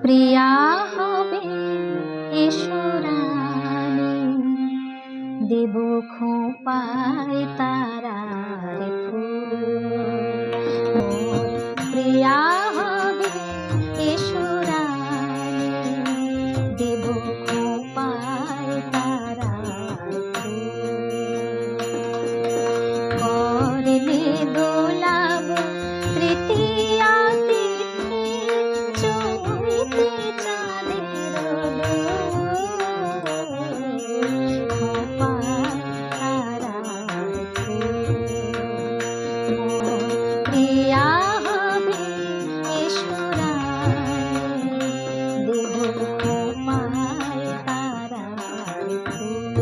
প্রিয়া হবে এসো রানী, দেব খোঁপায় তারার ফুল। মোর প্রিয়া হবে এসো রানী, দেব খোঁপায় তারার ফুল। করলে দোলাব তৃতীয়া তিথি, চৈতে চাঁদের খোঁপায় তারার ফুল। মোর প্রিয়া হবে এসো রানী, দেব খোঁপায় তারার ফুল।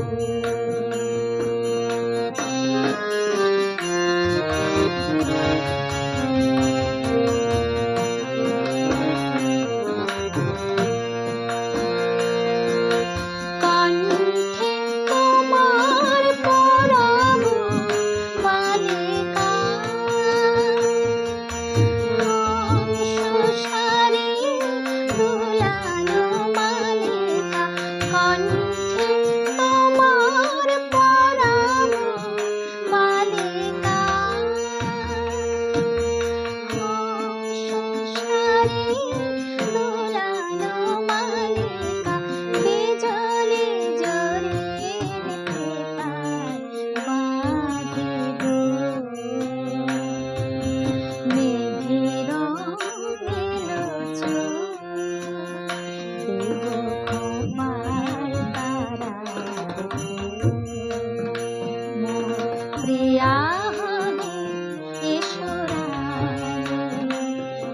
কণ্ঠে তোমার পরাব বালিকা, হংসসারি দুলানো মালিকা। কণ্ঠে তোমার পরাব বালিকা, হংসসারি দুলানো মালিকা। বিজলি জরির ফিতায় বাঁধিব, মেঘের নীল চুল, দেব খোঁপায় তারার ফুল। মোর প্রিয়া হবে এসো রানী,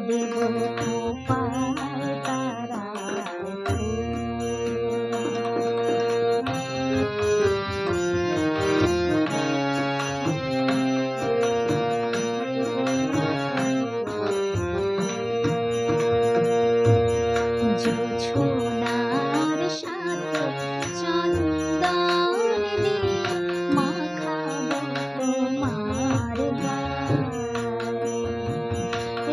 দেব খোঁপায় তারার ফুল। জোছনার সাথে চন্দন দিয়ে মাখাবো তোমার গায়ে।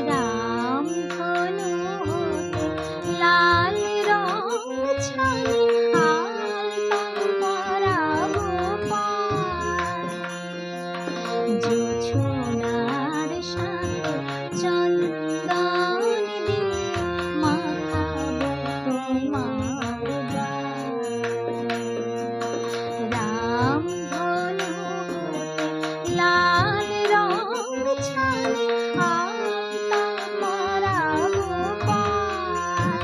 রামধনু হতে লাল রং ছানি আলতা পরাবো পায়। জোছনার সাথে চন্দন দিয়ে মাখাবো তোমার গায়ে। রামধনু হতে লাল রং ছানি আলতা পরাবো পায়।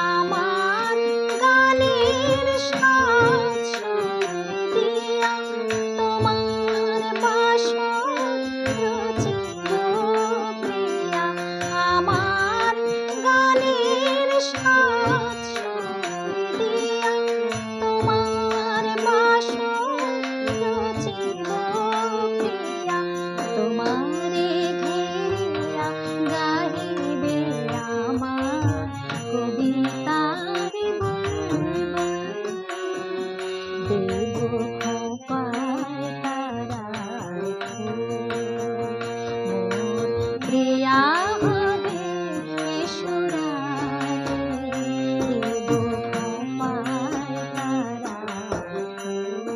আমার গানের সাজ সুর দিয়া তোমার বাসর রচিব প্রিয়া। আমার গানের সাজ সুর দিয়া তোমার বাসর রচিব প্রিয়া। তোমারে ঘেরিয়া গাহিবে আমার কবিতার বুলবুল, দেব খোঁপায় তারার ফুল। মোর প্রিয়া হবে এসো রানী, দেব খোঁপায় তারার ফুল।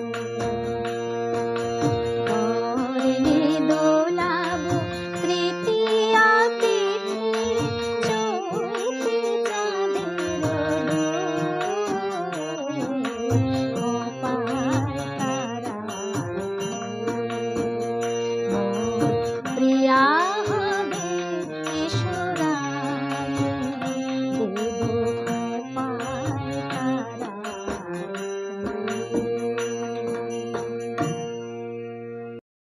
করলে দোলাব তৃতীয়া তিথি, চৈতে চাঁদের